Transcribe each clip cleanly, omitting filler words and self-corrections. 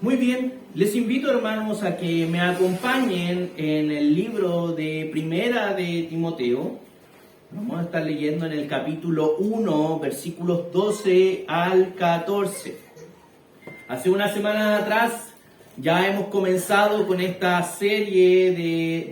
Muy bien, les invito hermanos a que me acompañen en el libro de Primera de Timoteo. Vamos a estar leyendo en el capítulo 1, versículos 12 al 14. Hace una semana atrás ya hemos comenzado con esta serie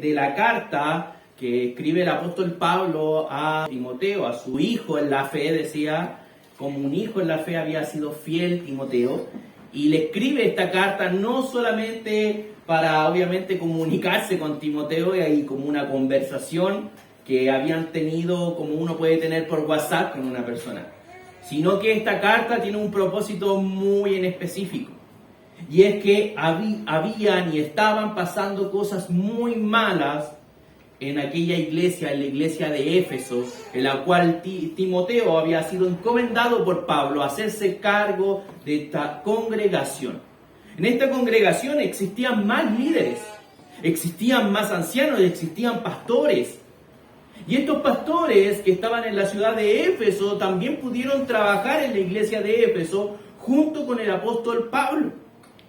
de la carta que escribe el apóstol Pablo a Timoteo, a su hijo en la fe. Decía, como un hijo en la fe había sido fiel Timoteo, y le escribe esta carta no solamente para obviamente comunicarse con Timoteo y como una conversación que habían tenido como uno puede tener por WhatsApp con una persona, sino que esta carta tiene un propósito muy en específico. Y es que habían y estaban pasando cosas muy malas en aquella iglesia, en la iglesia de Éfeso, en la cual Timoteo había sido encomendado por Pablo a hacerse cargo de esta congregación. En esta congregación existían más líderes, existían más ancianos, existían pastores. Y estos pastores que estaban en la ciudad de Éfeso también pudieron trabajar en la iglesia de Éfeso junto con el apóstol Pablo.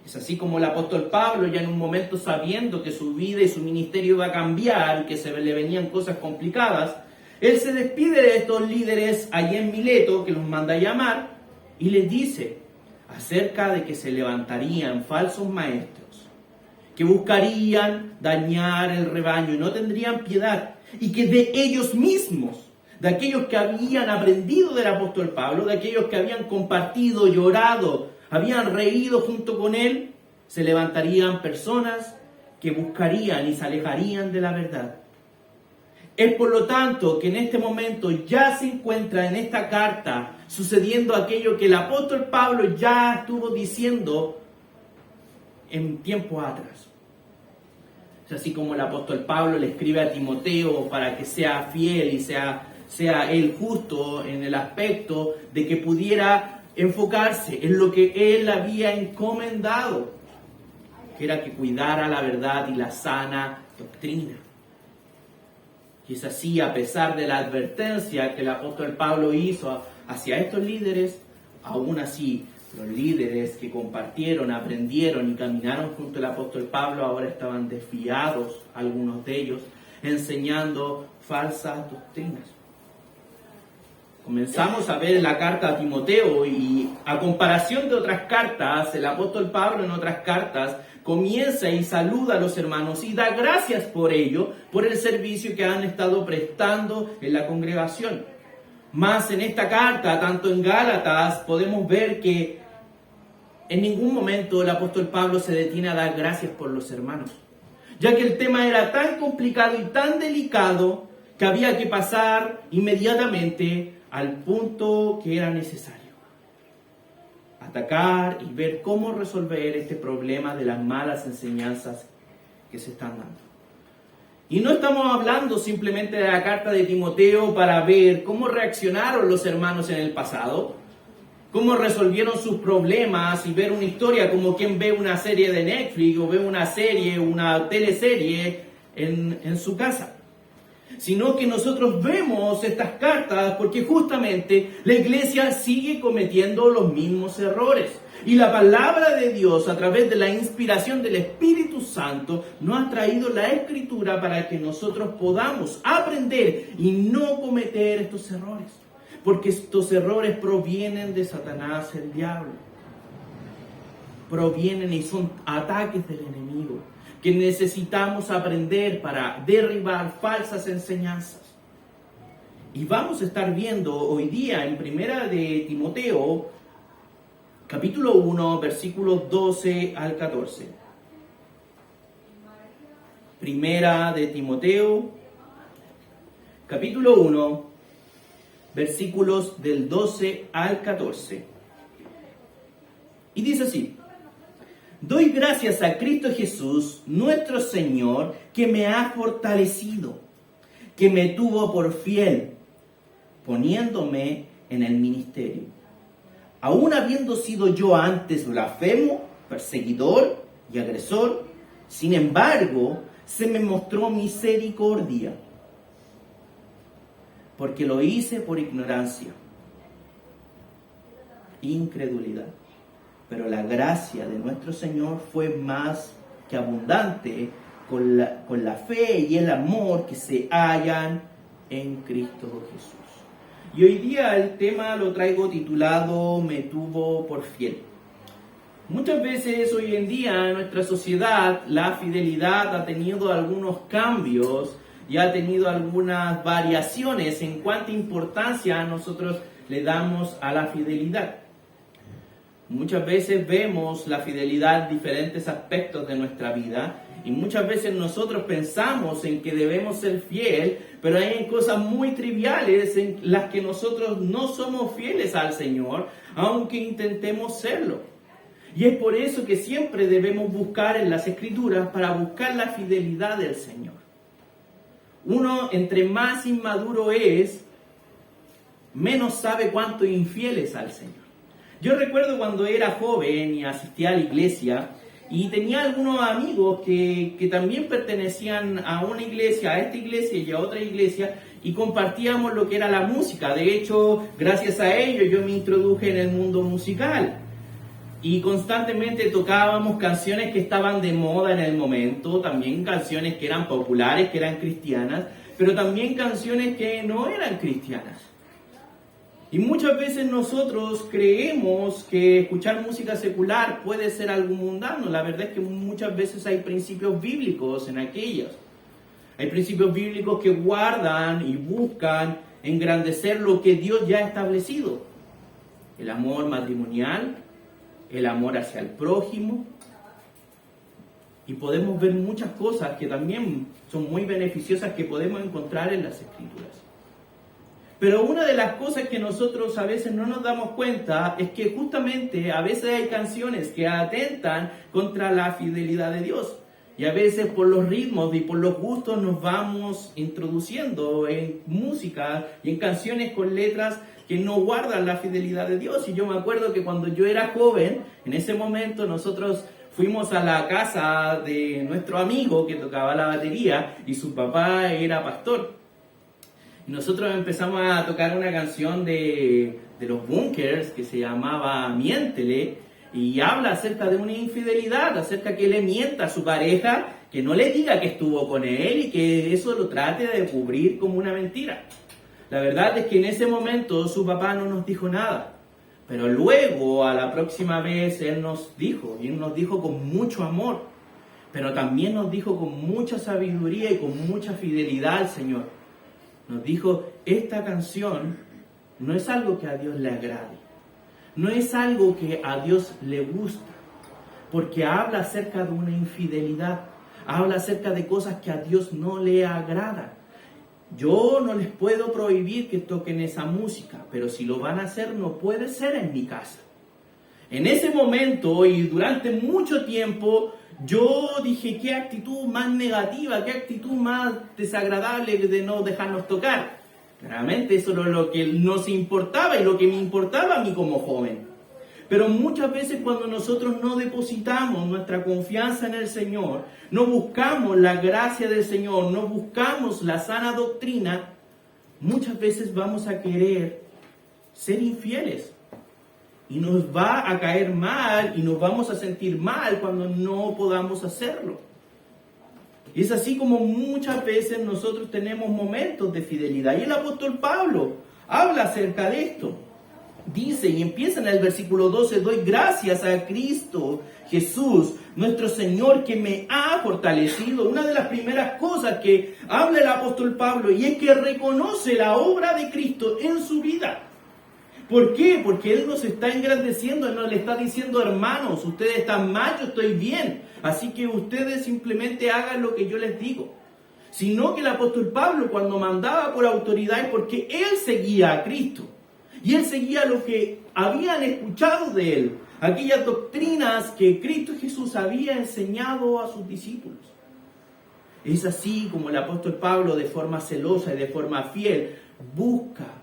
Es así como el apóstol Pablo, ya en un momento sabiendo que su vida y su ministerio iba a cambiar y que se le venían cosas complicadas, él se despide de estos líderes allí en Mileto, que los manda a llamar, y les dice acerca de que se levantarían falsos maestros, que buscarían dañar el rebaño y no tendrían piedad, y que de ellos mismos, de aquellos que habían aprendido del apóstol Pablo, de aquellos que habían compartido, llorado, habían reído junto con él, se levantarían personas que buscarían y se alejarían de la verdad. Es por lo tanto que en este momento ya se encuentra en esta carta sucediendo aquello que el apóstol Pablo ya estuvo diciendo en tiempos atrás. Es así como el apóstol Pablo le escribe a Timoteo para que sea fiel y sea él justo en el aspecto de que pudiera enfocarse en lo que él había encomendado, que era que cuidara la verdad y la sana doctrina. Y es así, a pesar de la advertencia que el apóstol Pablo hizo hacia estos líderes, aún así los líderes que compartieron, aprendieron y caminaron junto al apóstol Pablo ahora estaban desviados, algunos de ellos, enseñando falsas doctrinas. Comenzamos a ver la carta a Timoteo y a comparación de otras cartas, el apóstol Pablo en otras cartas comienza y saluda a los hermanos y da gracias por ello, por el servicio que han estado prestando en la congregación. Más en esta carta, tanto en Gálatas, podemos ver que en ningún momento el apóstol Pablo se detiene a dar gracias por los hermanos, ya que el tema era tan complicado y tan delicado que había que pasar inmediatamente al punto que era necesario. Atacar y ver cómo resolver este problema de las malas enseñanzas que se están dando. Y no estamos hablando simplemente de la carta de Timoteo para ver cómo reaccionaron los hermanos en el pasado, cómo resolvieron sus problemas y ver una historia como quien ve una serie de Netflix o ve una serie, una teleserie en su casa. Sino que nosotros vemos estas cartas porque justamente la iglesia sigue cometiendo los mismos errores. Y la palabra de Dios, a través de la inspiración del Espíritu Santo, nos ha traído la Escritura para que nosotros podamos aprender y no cometer estos errores. Porque estos errores provienen de Satanás, el diablo. Provienen y son ataques del enemigo, que necesitamos aprender para derribar falsas enseñanzas. Y vamos a estar viendo hoy día en Primera de Timoteo, capítulo 1, versículos 12 al 14. Primera de Timoteo, capítulo 1, versículos del 12 al 14. Y dice así: Doy gracias a Cristo Jesús, nuestro Señor, que me ha fortalecido, que me tuvo por fiel, poniéndome en el ministerio. Aún habiendo sido yo antes blasfemo, perseguidor y agresor, sin embargo, se me mostró misericordia, porque lo hice por ignorancia, incredulidad. pero la gracia de nuestro Señor fue más que abundante con la fe y el amor que se hallan en Cristo Jesús. Y hoy día el tema lo traigo titulado Me tuvo por fiel. Muchas veces hoy en día en nuestra sociedad la fidelidad ha tenido algunos cambios y ha tenido algunas variaciones en cuánta importancia nosotros le damos a la fidelidad. Muchas veces vemos la fidelidad en diferentes aspectos de nuestra vida y muchas veces nosotros pensamos en que debemos ser fiel, pero hay cosas muy triviales en las que nosotros no somos fieles al Señor, aunque intentemos serlo. Y es por eso que siempre debemos buscar en las Escrituras para buscar la fidelidad del Señor. Uno, entre más inmaduro es, menos sabe cuánto infiel es al Señor. Yo recuerdo cuando era joven y asistía a la iglesia y tenía algunos amigos que también pertenecían a una iglesia, a esta iglesia y a otra iglesia, y compartíamos lo que era la música. De hecho, gracias a ellos yo me introduje en el mundo musical. Y constantemente tocábamos canciones que estaban de moda en el momento, también canciones que eran populares, que eran cristianas, pero también canciones que no eran cristianas. Y muchas veces nosotros creemos que escuchar música secular puede ser algo mundano. La verdad es que muchas veces hay principios bíblicos en aquellas. Hay principios bíblicos que guardan y buscan engrandecer lo que Dios ya ha establecido. El amor matrimonial, el amor hacia el prójimo. Y podemos ver muchas cosas que también son muy beneficiosas que podemos encontrar en las Escrituras. Pero una de las cosas que nosotros a veces no nos damos cuenta es que justamente a veces hay canciones que atentan contra la fidelidad de Dios. Y a veces por los ritmos y por los gustos nos vamos introduciendo en música y en canciones con letras que no guardan la fidelidad de Dios. Y yo me acuerdo que cuando yo era joven, en ese momento nosotros fuimos a la casa de nuestro amigo que tocaba la batería y su papá era pastor. Y nosotros empezamos a tocar una canción de los Bunkers que se llamaba Miéntele y habla acerca de una infidelidad, acerca que le mienta a su pareja, que no le diga que estuvo con él y que eso lo trate de cubrir como una mentira. La verdad es que en ese momento su papá no nos dijo nada, pero luego a la próxima vez él nos dijo, y nos dijo con mucho amor, pero también nos dijo con mucha sabiduría y con mucha fidelidad al Señor. Nos dijo, esta canción no es algo que a Dios le agrade, no es algo que a Dios le gusta, porque habla acerca de una infidelidad, habla acerca de cosas que a Dios no le agradan. Yo no les puedo prohibir que toquen esa música, pero si lo van a hacer no puede ser en mi casa. En ese momento y durante mucho tiempo yo dije, qué actitud más negativa, qué actitud más desagradable de no dejarnos tocar. Claramente eso era lo que nos importaba y lo que me importaba a mí como joven. Pero muchas veces cuando nosotros no depositamos nuestra confianza en el Señor, no buscamos la gracia del Señor, no buscamos la sana doctrina, muchas veces vamos a querer ser infieles. Y nos va a caer mal y nos vamos a sentir mal cuando no podamos hacerlo. Es así como muchas veces nosotros tenemos momentos de fidelidad. Y el apóstol Pablo habla acerca de esto. Dice, y empieza en el versículo 12, doy gracias a Cristo Jesús, nuestro Señor, que me ha fortalecido. Una de las primeras cosas que habla el apóstol Pablo, y es que reconoce la obra de Cristo en su vida. ¿Por qué? Porque Él nos está engrandeciendo, Él nos le está diciendo, hermanos, ustedes están mal, yo estoy bien. Así que ustedes simplemente hagan lo que yo les digo. Sino que el apóstol Pablo, cuando mandaba por autoridad, es porque Él seguía a Cristo. Y Él seguía lo que habían escuchado de Él. Aquellas doctrinas que Cristo Jesús había enseñado a sus discípulos. Es así como el apóstol Pablo, de forma celosa y de forma fiel, busca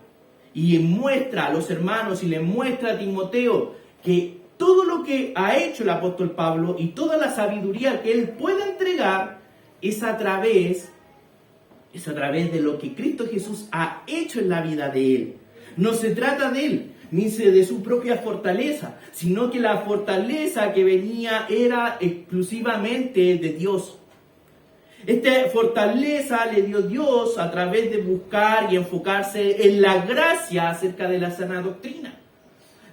y muestra a los hermanos y le muestra a Timoteo que todo lo que ha hecho el apóstol Pablo y toda la sabiduría que él puede entregar es a través de lo que Cristo Jesús ha hecho en la vida de él. No se trata de él, ni de su propia fortaleza, sino que la fortaleza que venía era exclusivamente de Dios. Esta fortaleza le dio Dios a través de buscar y enfocarse en la gracia acerca de la sana doctrina.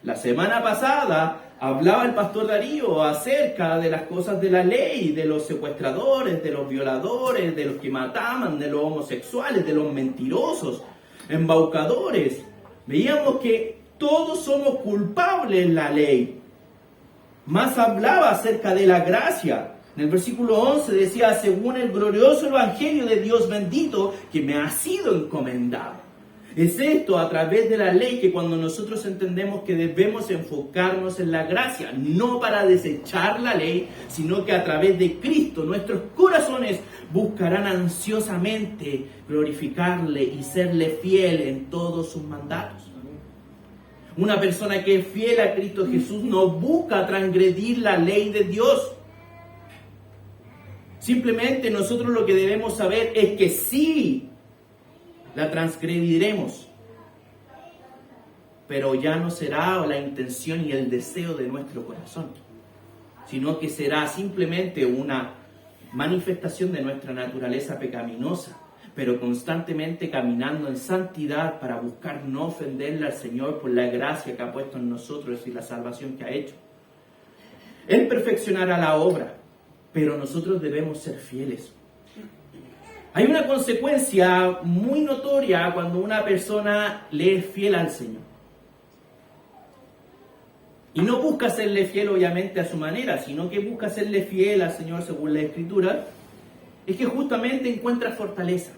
La semana pasada hablaba el pastor Darío acerca de las cosas de la ley, de los secuestradores, de los violadores, de los que mataban, de los homosexuales, de los mentirosos, embaucadores. Veíamos que todos somos culpables en la ley. Más hablaba acerca de la gracia. En el versículo 11 decía, según el glorioso evangelio de Dios bendito que me ha sido encomendado. Es esto a través de la ley que cuando nosotros entendemos que debemos enfocarnos en la gracia, no para desechar la ley, sino que a través de Cristo nuestros corazones buscarán ansiosamente glorificarle y serle fiel en todos sus mandatos. Una persona que es fiel a Cristo Jesús no busca transgredir la ley de Dios. Simplemente nosotros lo que debemos saber es que sí la transgrediremos, pero ya no será la intención y el deseo de nuestro corazón, sino que será simplemente una manifestación de nuestra naturaleza pecaminosa, pero constantemente caminando en santidad para buscar no ofenderle al Señor por la gracia que ha puesto en nosotros y la salvación que ha hecho. Él perfeccionará la obra, pero nosotros debemos ser fieles. Hay una consecuencia muy notoria cuando una persona le es fiel al Señor. Y no busca serle fiel obviamente a su manera, sino que busca serle fiel al Señor según la Escritura, es que justamente encuentra fortaleza.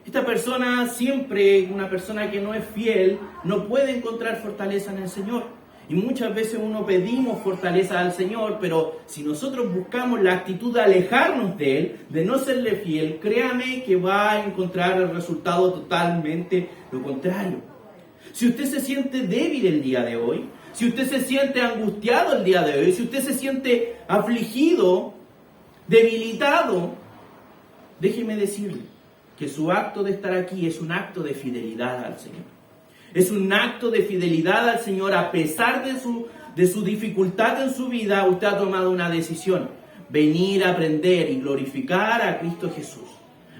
Esta persona siempre, una persona que no es fiel, no puede encontrar fortaleza en el Señor. Y muchas veces uno pedimos fortaleza al Señor, pero si nosotros buscamos la actitud de alejarnos de Él, de no serle fiel, créame que va a encontrar el resultado totalmente lo contrario. Si usted se siente débil el día de hoy, si usted se siente angustiado el día de hoy, si usted se siente afligido, debilitado, déjeme decirle que su acto de estar aquí es un acto de fidelidad al Señor. Es un acto de fidelidad al Señor. A pesar de su dificultad en su vida, usted ha tomado una decisión. Venir a aprender y glorificar a Cristo Jesús.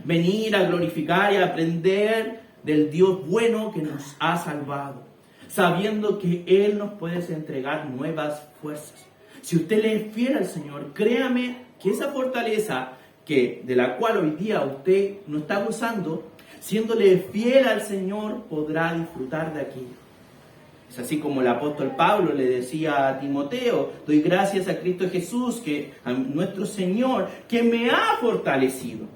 Venir a glorificar y a aprender del Dios bueno que nos ha salvado. Sabiendo que Él nos puede entregar nuevas fuerzas. Si usted le es fiel al Señor, créame que esa fortaleza de la cual hoy día usted no está gozando, siéndole fiel al Señor, podrá disfrutar de aquello. Es así como el apóstol Pablo le decía a Timoteo, doy gracias a Cristo Jesús, a nuestro Señor, que me ha fortalecido.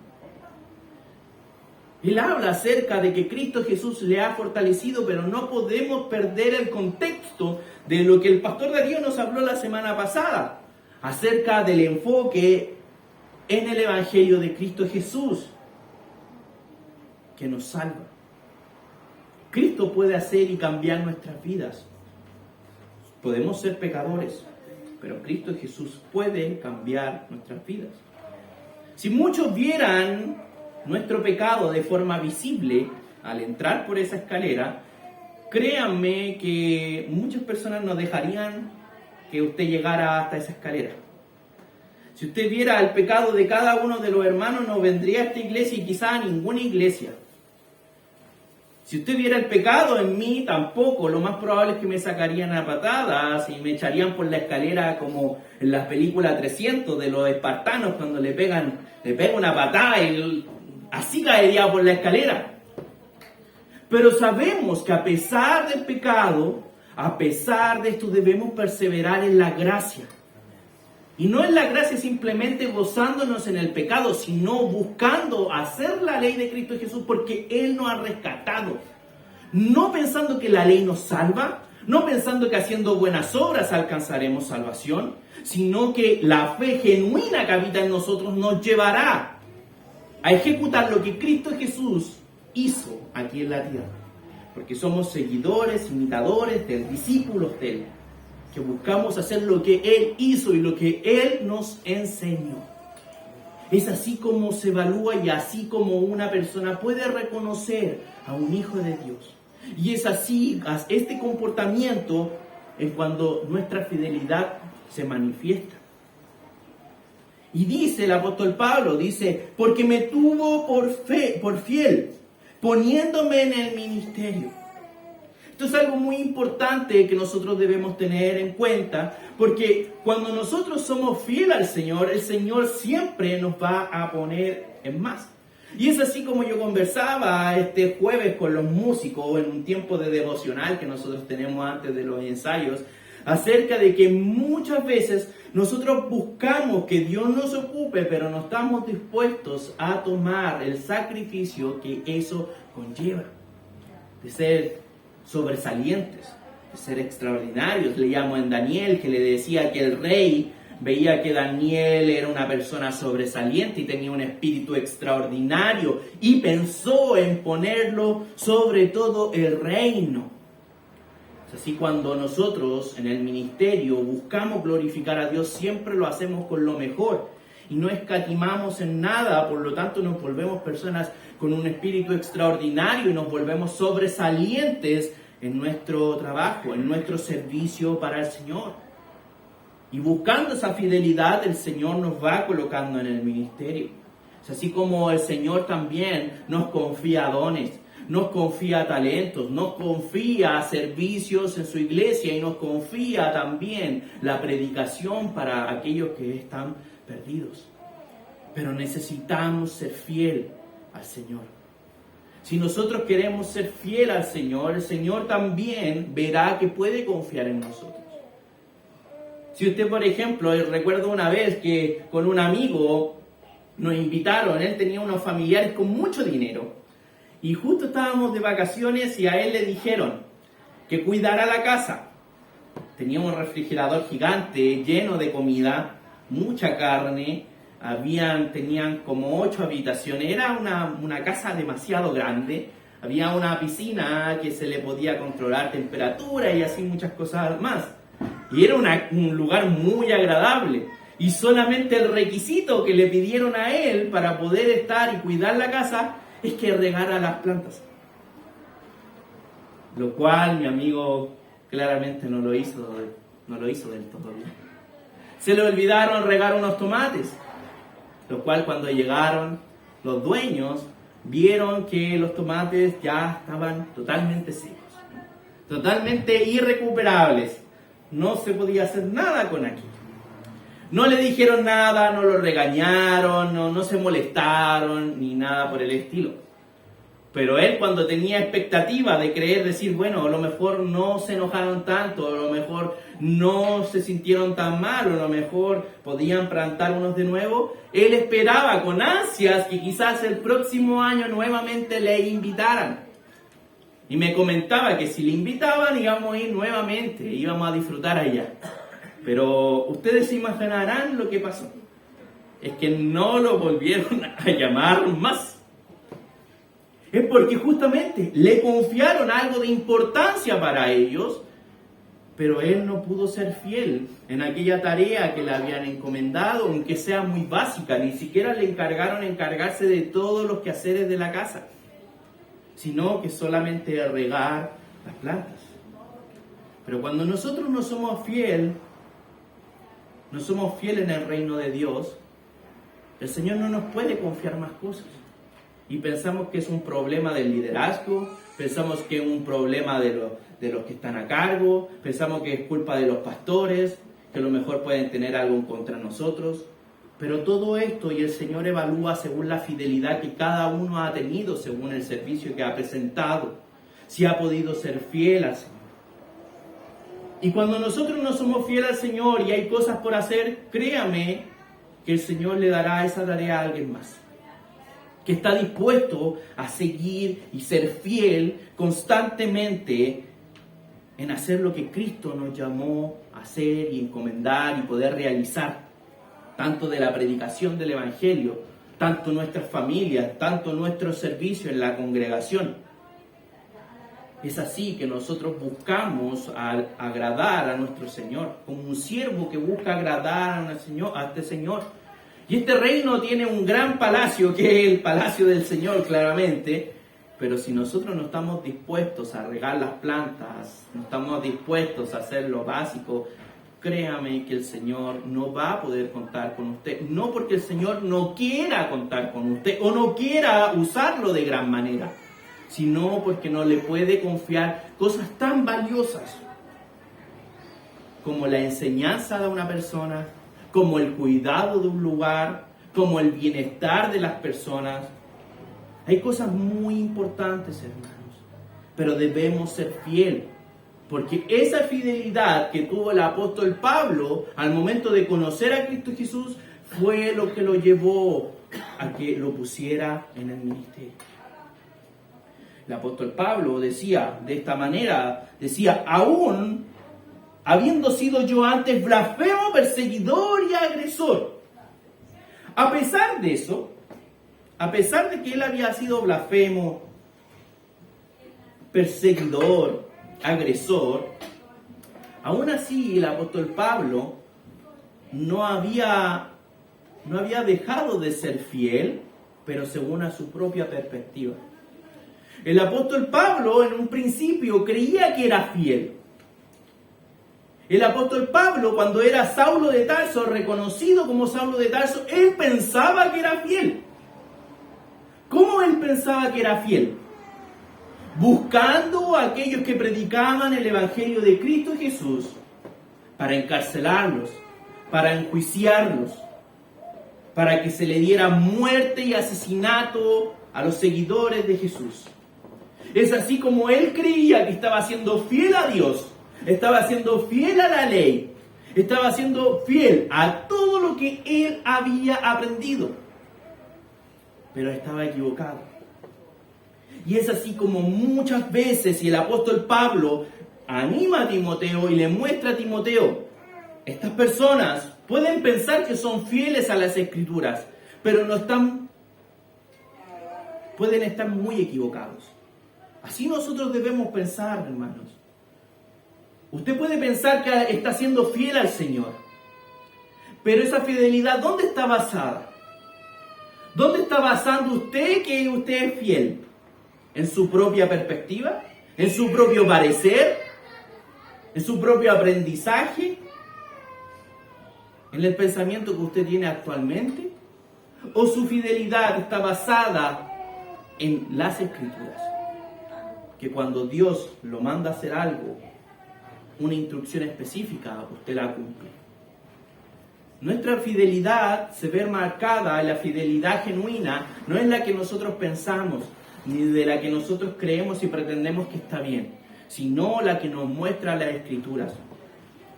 Él habla acerca de que Cristo Jesús le ha fortalecido, pero no podemos perder el contexto de lo que el pastor Darío nos habló la semana pasada, acerca del enfoque en el Evangelio de Cristo Jesús, que nos salva. Cristo puede hacer y cambiar nuestras vidas. Podemos ser pecadores, pero Cristo Jesús puede cambiar nuestras vidas. Si muchos vieran nuestro pecado de forma visible al entrar por esa escalera, créanme que muchas personas no dejarían que usted llegara hasta esa escalera. Si usted viera el pecado de cada uno de los hermanos, no vendría a esta iglesia y quizá a ninguna iglesia. Si usted viera el pecado en mí, tampoco. Lo más probable es que me sacarían a patadas y me echarían por la escalera como en las películas 300 de los espartanos cuando le pega una patada y así caería por la escalera. Pero sabemos que a pesar del pecado, a pesar de esto, debemos perseverar en la gracia. Y no en la gracia simplemente gozándonos en el pecado, sino buscando hacer la ley de Cristo Jesús porque Él nos ha rescatado. No pensando que la ley nos salva, no pensando que haciendo buenas obras alcanzaremos salvación, sino que la fe genuina que habita en nosotros nos llevará a ejecutar lo que Cristo Jesús hizo aquí en la tierra. Porque somos seguidores, imitadores discípulos de Él, que buscamos hacer lo que Él hizo y lo que Él nos enseñó. Es así como se evalúa y así como una persona puede reconocer a un hijo de Dios. Y es así, este comportamiento es cuando nuestra fidelidad se manifiesta. Y dice el apóstol Pablo, dice, porque me tuvo por fiel, poniéndome en el ministerio. Esto es algo muy importante que nosotros debemos tener en cuenta, porque cuando nosotros somos fieles al Señor, el Señor siempre nos va a poner en más. Y es así como yo conversaba este jueves con los músicos en un tiempo de devocional que nosotros tenemos antes de los ensayos, acerca de que muchas veces nosotros buscamos que Dios nos ocupe, pero no estamos dispuestos a tomar el sacrificio que eso conlleva, de ser sobresalientes, de ser extraordinarios. Leíamos en Daniel que le decía que el rey veía que Daniel era una persona sobresaliente y tenía un espíritu extraordinario y pensó en ponerlo sobre todo el reino. Así cuando nosotros en el ministerio buscamos glorificar a Dios, siempre lo hacemos con lo mejor y no escatimamos en nada, por lo tanto nos volvemos personas con un espíritu extraordinario y nos volvemos sobresalientes en nuestro trabajo, en nuestro servicio para el Señor. Y buscando esa fidelidad, el Señor nos va colocando en el ministerio. Es así como el Señor también nos confía dones, nos confía talentos, nos confía servicios en su iglesia y nos confía también la predicación para aquellos que están perdidos. Pero necesitamos ser fiel al Señor. Si nosotros queremos ser fiel al Señor, el Señor también verá que puede confiar en nosotros. Si usted, por ejemplo, recuerdo una vez que con un amigo nos invitaron, él tenía unos familiares con mucho dinero. Y justo estábamos de vacaciones y a él le dijeron que cuidara la casa. Tenía un refrigerador gigante lleno de comida, mucha carne, tenían como 8 habitaciones, era una casa demasiado grande, había una piscina que se le podía controlar temperatura y así muchas cosas más. Y era un lugar muy agradable. Y solamente el requisito que le pidieron a él para poder estar y cuidar la casa es que regara las plantas. Lo cual mi amigo claramente no lo hizo del todo bien. Se le olvidaron regar unos tomates. Lo cual cuando llegaron los dueños vieron que los tomates ya estaban totalmente secos. Totalmente irrecuperables. No se podía hacer nada con aquello. No le dijeron nada, no lo regañaron, no se molestaron, ni nada por el estilo. Pero él cuando tenía expectativa de creer, decir, bueno, a lo mejor no se enojaron tanto, a lo mejor no se sintieron tan mal, o a lo mejor podían plantar unos de nuevo, él esperaba con ansias que quizás el próximo año nuevamente le invitaran. Y me comentaba que si le invitaban íbamos a ir nuevamente, íbamos a disfrutar allá. Pero ustedes se imaginarán lo que pasó. Es que no lo volvieron a llamar más. Es porque justamente le confiaron algo de importancia para ellos, pero él no pudo ser fiel en aquella tarea que le habían encomendado, aunque sea muy básica. Ni siquiera le encargaron encargarse de todos los quehaceres de la casa, sino que solamente regar las plantas. Pero cuando nosotros no somos fieles en el reino de Dios, el Señor no nos puede confiar más cosas. Y pensamos que es un problema del liderazgo, pensamos que es un problema de los que están a cargo, pensamos que es culpa de los pastores, que a lo mejor pueden tener algo en contra de nosotros. Pero todo esto y el Señor evalúa según la fidelidad que cada uno ha tenido, según el servicio que ha presentado, si ha podido ser fiel al Señor. Y cuando nosotros no somos fieles al Señor y hay cosas por hacer, créame que el Señor le dará esa tarea a alguien más, que está dispuesto a seguir y ser fiel constantemente en hacer lo que Cristo nos llamó a hacer y encomendar y poder realizar, tanto de la predicación del Evangelio, tanto nuestras familias, tanto nuestro servicio en la congregación. Es así que nosotros buscamos agradar a nuestro Señor, como un siervo que busca agradar a este Señor. Y este reino tiene un gran palacio, que es el palacio del Señor, claramente, Pero si nosotros no estamos dispuestos a regar las plantas, no estamos dispuestos a hacer lo básico, créame que el Señor no va a poder contar con usted. No porque el Señor no quiera contar con usted o no quiera usarlo de gran manera, sino porque no le puede confiar cosas tan valiosas como la enseñanza de una persona, como el cuidado de un lugar, como el bienestar de las personas. Hay cosas muy importantes, hermanos, pero debemos ser fieles, porque esa fidelidad que tuvo el apóstol Pablo al momento de conocer a Cristo Jesús fue lo que lo llevó a que lo pusiera en el ministerio. El apóstol Pablo decía de esta manera, decía, aún habiendo sido yo antes blasfemo, perseguidor y agresor. A pesar de eso, a pesar de que él había sido blasfemo, perseguidor, agresor, aún así el apóstol Pablo no había dejado de ser fiel, pero según a su propia perspectiva. El apóstol Pablo en un principio creía que era fiel. El apóstol Pablo, cuando era Saulo de Tarso, reconocido como Saulo de Tarso, él pensaba que era fiel. ¿Cómo él pensaba que era fiel? Buscando a aquellos que predicaban el Evangelio de Cristo Jesús para encarcelarlos, para enjuiciarlos, para que se le diera muerte y asesinato a los seguidores de Jesús. Es así como él creía que estaba siendo fiel a Dios, estaba siendo fiel a la ley, estaba siendo fiel a todo lo que él había aprendido. Pero estaba equivocado. Y es así como muchas veces, y el apóstol Pablo anima a Timoteo y le muestra a Timoteo, estas personas pueden pensar que son fieles a las Escrituras, pero pueden estar muy equivocados. Así nosotros debemos pensar, hermanos. Usted puede pensar que está siendo fiel al Señor, pero esa fidelidad, ¿dónde está basada? ¿Dónde está basando usted que usted es fiel? ¿En su propia perspectiva? ¿En su propio parecer? ¿En su propio aprendizaje? ¿En el pensamiento que usted tiene actualmente? ¿O su fidelidad está basada en las Escrituras? Que cuando Dios lo manda a hacer algo, una instrucción específica, usted la cumple. Nuestra fidelidad se ve marcada, la fidelidad genuina, no es la que nosotros pensamos, ni de la que nosotros creemos y pretendemos que está bien, sino la que nos muestra las Escrituras.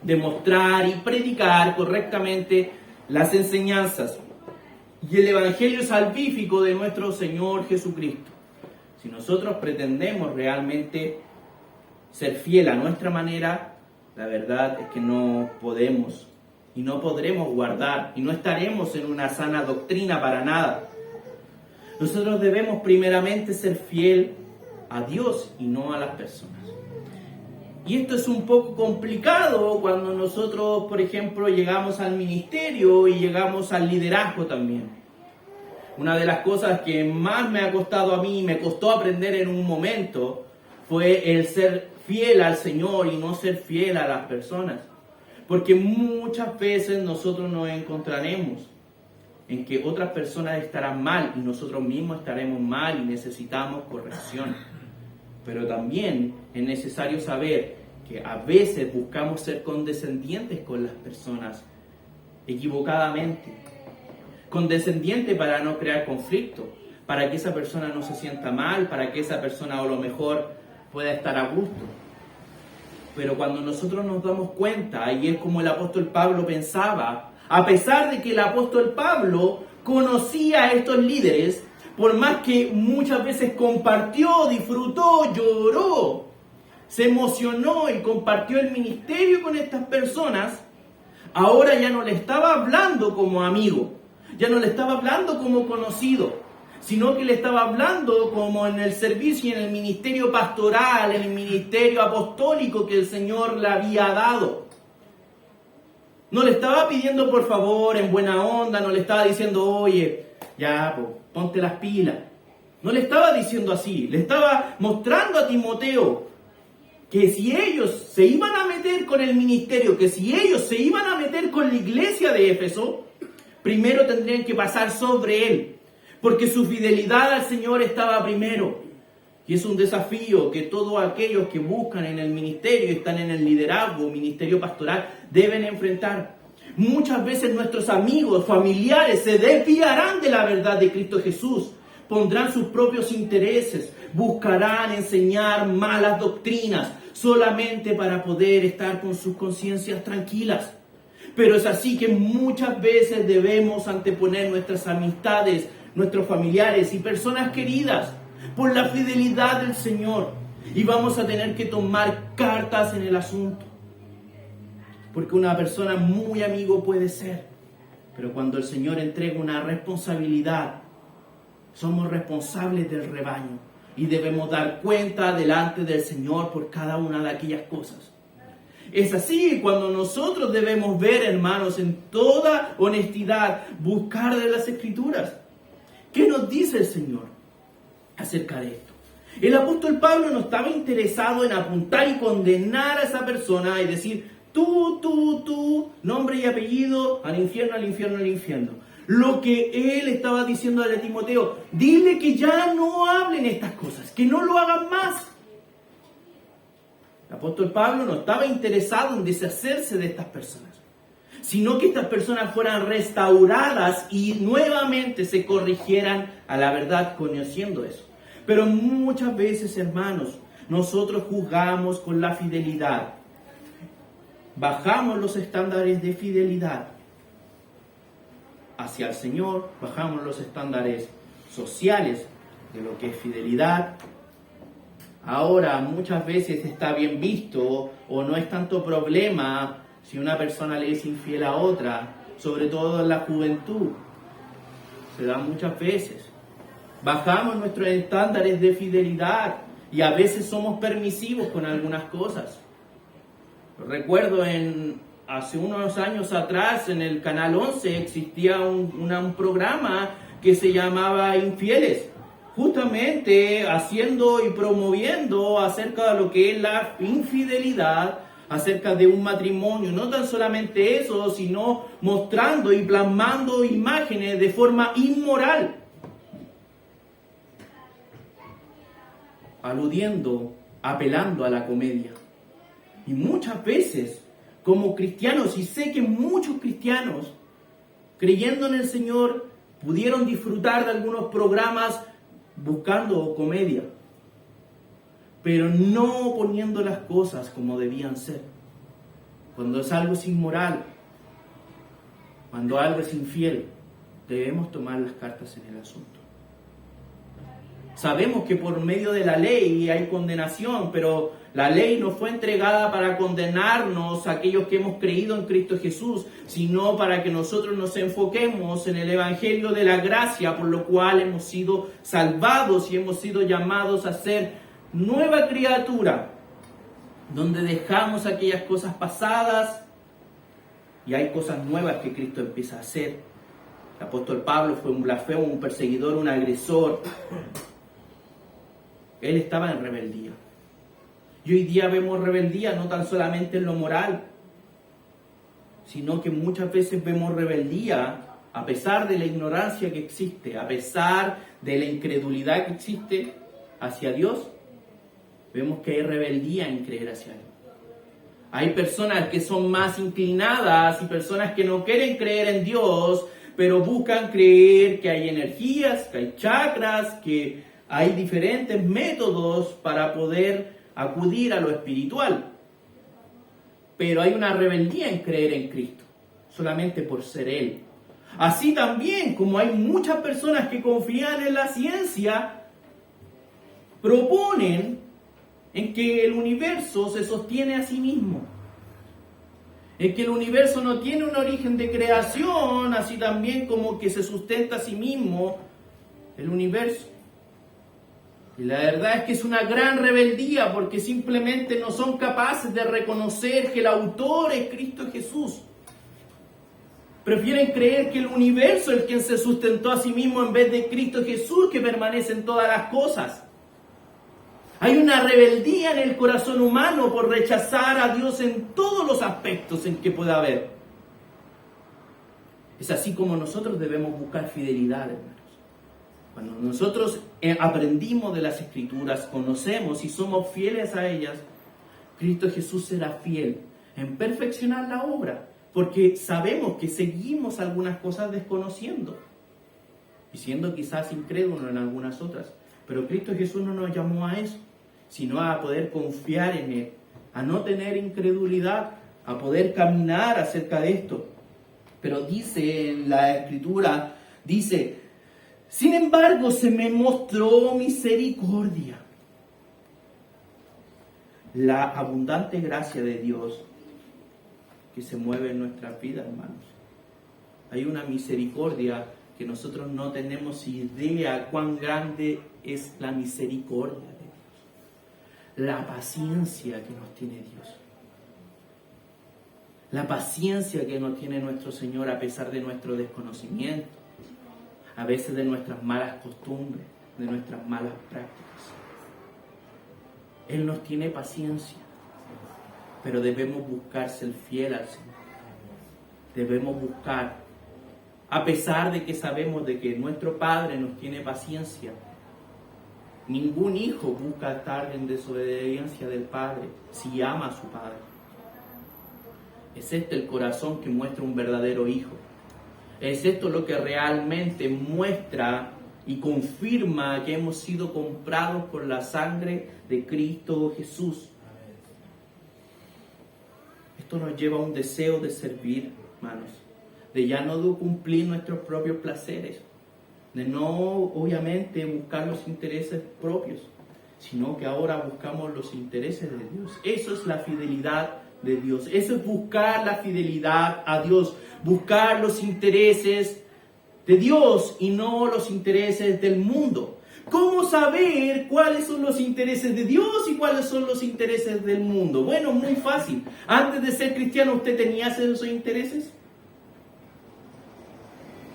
Demostrar y predicar correctamente las enseñanzas y el Evangelio salvífico de nuestro Señor Jesucristo. Si nosotros pretendemos realmente ser fiel a nuestra manera, la verdad es que no podemos y no podremos guardar y no estaremos en una sana doctrina para nada. Nosotros debemos primeramente ser fiel a Dios y no a las personas. Y esto es un poco complicado cuando nosotros, por ejemplo, llegamos al ministerio y llegamos al liderazgo también. Una de las cosas que más me ha costado a mí, me costó aprender en un momento, fue el ser fiel al Señor y no ser fiel a las personas. Porque muchas veces nosotros nos encontraremos en que otras personas estarán mal y nosotros mismos estaremos mal y necesitamos corrección. Pero también es necesario saber que a veces buscamos ser condescendientes con las personas equivocadamente. Condescendiente para no crear conflicto, para que esa persona no se sienta mal, para que esa persona a lo mejor pueda estar a gusto. Pero cuando nosotros nos damos cuenta, y es como el apóstol Pablo pensaba, a pesar de que el apóstol Pablo conocía a estos líderes, por más que muchas veces compartió, disfrutó, lloró, se emocionó y compartió el ministerio con estas personas, ahora ya no le estaba hablando como amigo, ya no le estaba hablando como conocido, sino que le estaba hablando como en el servicio y en el ministerio pastoral, en el ministerio apostólico que el Señor le había dado. No le estaba pidiendo por favor en buena onda, no le estaba diciendo, oye, ya, ponte las pilas. No le estaba diciendo así, le estaba mostrando a Timoteo que si ellos se iban a meter con el ministerio, que si ellos se iban a meter con la iglesia de Éfeso, primero tendrían que pasar sobre él, porque su fidelidad al Señor estaba primero. Y es un desafío que todos aquellos que buscan en el ministerio, están en el liderazgo, ministerio pastoral, deben enfrentar. Muchas veces nuestros amigos, familiares, se desviarán de la verdad de Cristo Jesús, pondrán sus propios intereses, buscarán enseñar malas doctrinas, solamente para poder estar con sus conciencias tranquilas. Pero es así que muchas veces debemos anteponer nuestras amistades, nuestros familiares y personas queridas por la fidelidad del Señor. Y vamos a tener que tomar cartas en el asunto. Porque una persona muy amigo puede ser, pero cuando el Señor entrega una responsabilidad, somos responsables del rebaño y debemos dar cuenta delante del Señor por cada una de aquellas cosas. Es así cuando nosotros debemos ver, hermanos, en toda honestidad, buscar de las Escrituras. ¿Qué nos dice el Señor acerca de esto? El apóstol Pablo no estaba interesado en apuntar y condenar a esa persona y decir, tú, nombre y apellido, al infierno, al infierno, al infierno. Lo que él estaba diciendo a Timoteo, dile que ya no hablen estas cosas, que no lo hagan más. El apóstol Pablo no estaba interesado en deshacerse de estas personas, sino que estas personas fueran restauradas y nuevamente se corrigieran a la verdad conociendo eso. Pero muchas veces, hermanos, nosotros juzgamos con la fidelidad. Bajamos los estándares de fidelidad hacia el Señor, bajamos los estándares sociales de lo que es fidelidad. Ahora, muchas veces está bien visto o no es tanto problema si una persona le es infiel a otra, sobre todo en la juventud. Se da muchas veces. Bajamos nuestros estándares de fidelidad y a veces somos permisivos con algunas cosas. Recuerdo hace unos años atrás en el Canal 11 existía un programa que se llamaba Infieles, justamente haciendo y promoviendo acerca de lo que es la infidelidad, acerca de un matrimonio. No tan solamente eso, sino mostrando y plasmando imágenes de forma inmoral, aludiendo, apelando a la comedia. Y muchas veces, como cristianos, y sé que muchos cristianos, creyendo en el Señor, pudieron disfrutar de algunos programas buscando comedia, pero no poniendo las cosas como debían ser. Cuando es algo inmoral, cuando algo es infiel, debemos tomar las cartas en el asunto. Sabemos que por medio de la ley hay condenación, pero la ley no fue entregada para condenarnos a aquellos que hemos creído en Cristo Jesús, sino para que nosotros nos enfoquemos en el Evangelio de la gracia, por lo cual hemos sido salvados y hemos sido llamados a ser nueva criatura, donde dejamos aquellas cosas pasadas y hay cosas nuevas que Cristo empieza a hacer. El apóstol Pablo fue un blasfemo, un perseguidor, un agresor. Él estaba en rebeldía. Y hoy día vemos rebeldía no tan solamente en lo moral, sino que muchas veces vemos rebeldía a pesar de la ignorancia que existe, a pesar de la incredulidad que existe hacia Dios. Vemos que hay rebeldía en creer hacia Él. Hay personas que son más inclinadas y personas que no quieren creer en Dios, pero buscan creer que hay energías, que hay chakras, que hay diferentes métodos para poder acudir a lo espiritual. Pero hay una rebeldía en creer en Cristo, solamente por ser Él. Así también como hay muchas personas que confían en la ciencia, proponen en que el universo se sostiene a sí mismo, en que el universo no tiene un origen de creación, así también como que se sustenta a sí mismo el universo. Y la verdad es que es una gran rebeldía porque simplemente no son capaces de reconocer que el autor es Cristo Jesús. Prefieren creer que el universo es quien se sustentó a sí mismo en vez de Cristo Jesús, que permanece en todas las cosas. Hay una rebeldía en el corazón humano por rechazar a Dios en todos los aspectos en que pueda haber. Es así como nosotros debemos buscar fidelidad, hermanos. Cuando nosotros aprendimos de las Escrituras, conocemos y somos fieles a ellas, Cristo Jesús será fiel en perfeccionar la obra, porque sabemos que seguimos algunas cosas desconociendo y siendo quizás incrédulos en algunas otras. Pero Cristo Jesús no nos llamó a eso, sino a poder confiar en Él, a no tener incredulidad, a poder caminar acerca de esto. Pero dice en la Escritura, dice, sin embargo se me mostró misericordia. La abundante gracia de Dios que se mueve en nuestras vidas, hermanos. Hay una misericordia que nosotros no tenemos idea cuán grande es la misericordia de Dios. La paciencia que nos tiene Dios. La paciencia que nos tiene nuestro Señor a pesar de nuestro desconocimiento, a veces de nuestras malas costumbres, de nuestras malas prácticas. Él nos tiene paciencia, pero debemos buscar ser fiel al Señor. Debemos buscar, a pesar de que sabemos de que nuestro Padre nos tiene paciencia. Ningún hijo busca estar en desobediencia del Padre si ama a su Padre. Es este el corazón que muestra un verdadero hijo. Es esto lo que realmente muestra y confirma que hemos sido comprados por la sangre de Cristo Jesús. Esto nos lleva a un deseo de servir, hermanos, de ya no cumplir nuestros propios placeres, de no, obviamente, buscar los intereses propios, sino que ahora buscamos los intereses de Dios. Eso es la fidelidad de Dios. Eso es buscar la fidelidad a Dios, buscar los intereses de Dios y no los intereses del mundo. ¿Cómo saber cuáles son los intereses de Dios y cuáles son los intereses del mundo? Bueno, muy fácil. Antes de ser cristiano, ¿usted tenía esos intereses?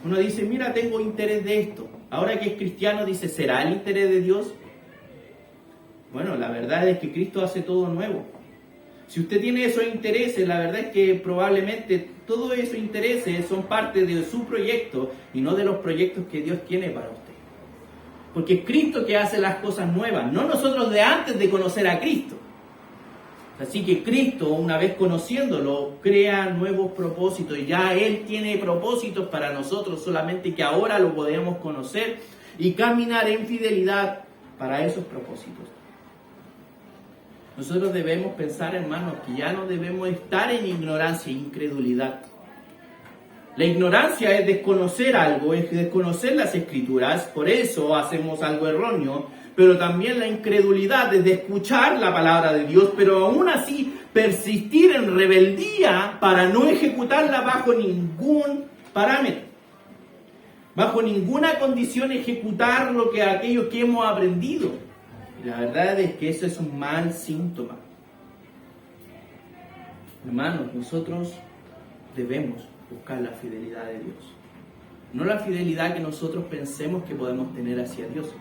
Uno dice, mira, tengo interés de esto. Ahora que es cristiano, dice, ¿será el interés de Dios? Bueno, la verdad es que Cristo hace todo nuevo. Si usted tiene esos intereses, la verdad es que probablemente todos esos intereses son parte de su proyecto y no de los proyectos que Dios tiene para usted. Porque es Cristo que hace las cosas nuevas, no nosotros de antes de conocer a Cristo. Así que Cristo, una vez conociéndolo, crea nuevos propósitos. Ya Él tiene propósitos para nosotros, solamente que ahora lo podemos conocer y caminar en fidelidad para esos propósitos. Nosotros debemos pensar, hermanos, que ya no debemos estar en ignorancia e incredulidad. La ignorancia es desconocer algo, es desconocer las Escrituras, por eso hacemos algo erróneo, pero también la incredulidad es de escuchar la palabra de Dios, pero aún así persistir en rebeldía para no ejecutarla bajo ningún parámetro, bajo ninguna condición ejecutar aquello que hemos aprendido. Y la verdad es que eso es un mal síntoma. Hermanos, nosotros debemos buscar la fidelidad de Dios. No la fidelidad que nosotros pensemos que podemos tener hacia Dios,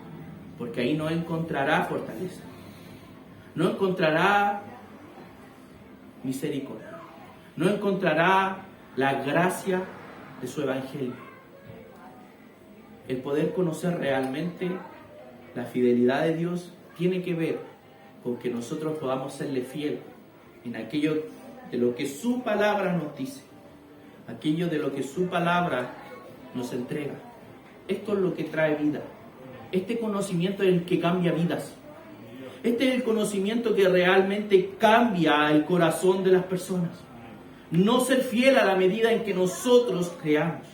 porque ahí no encontrará fortaleza, no encontrará misericordia, no encontrará la gracia de su evangelio. El poder conocer realmente la fidelidad de Dios tiene que ver con que nosotros podamos serle fiel en aquello de lo que su palabra nos dice, aquello de lo que su palabra nos entrega. Esto es lo que trae vida. Este conocimiento es el que cambia vidas. Este es el conocimiento que realmente cambia el corazón de las personas. No ser fiel a la medida en que nosotros creamos.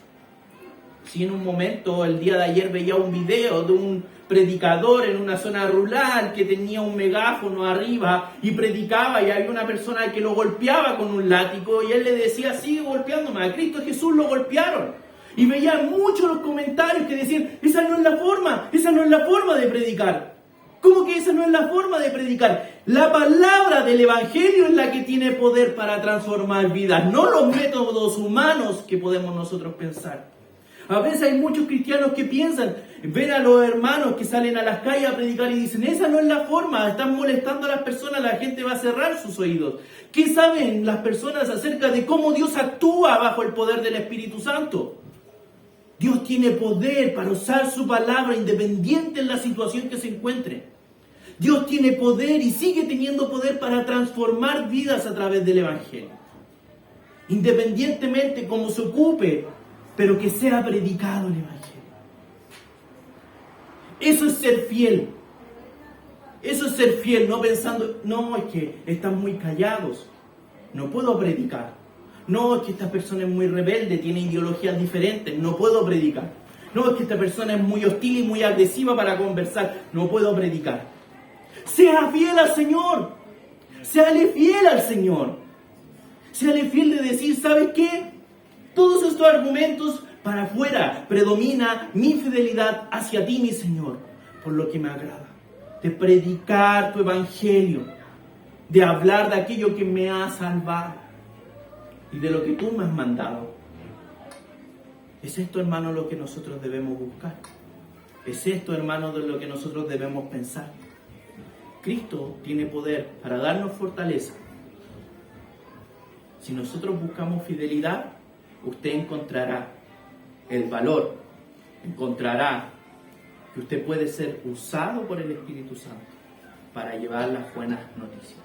Si en un momento, el día de ayer, veía un video de un predicador en una zona rural que tenía un megáfono arriba y predicaba, y había una persona que lo golpeaba con un látigo y él le decía, sigue golpeándome, a Cristo Jesús lo golpearon. Y veía muchos los comentarios que decían, esa no es la forma de predicar. ¿Cómo que esa no es la forma de predicar? La palabra del Evangelio es la que tiene poder para transformar vidas, no los métodos humanos que podemos nosotros pensar. A veces hay muchos cristianos que piensan, ven a los hermanos que salen a las calles a predicar y dicen, esa no es la forma, están molestando a las personas, la gente va a cerrar sus oídos. ¿Qué saben las personas acerca de cómo Dios actúa bajo el poder del Espíritu Santo? Dios tiene poder para usar su palabra independiente en la situación que se encuentre. Dios tiene poder y sigue teniendo poder para transformar vidas a través del Evangelio. Independientemente cómo se ocupe, pero que sea predicado el Evangelio. Eso es ser fiel. Eso es ser fiel, no pensando, no, es que están muy callados, no puedo predicar. No, es que esta persona es muy rebelde, tiene ideologías diferentes, no puedo predicar. No, es que esta persona es muy hostil y muy agresiva para conversar, no puedo predicar. Sea fiel al Señor. Séale fiel al Señor. Séale fiel de decir, ¿sabes qué? Todos estos argumentos para afuera predomina mi fidelidad hacia ti, mi Señor, por lo que me agrada. De predicar tu evangelio, de hablar de aquello que me ha salvado y de lo que tú me has mandado. ¿Es esto, hermano, lo que nosotros debemos buscar? ¿Es esto, hermano, de lo que nosotros debemos pensar? Cristo tiene poder para darnos fortaleza. Si nosotros buscamos fidelidad, usted encontrará el valor, encontrará que usted puede ser usado por el Espíritu Santo para llevar las buenas noticias.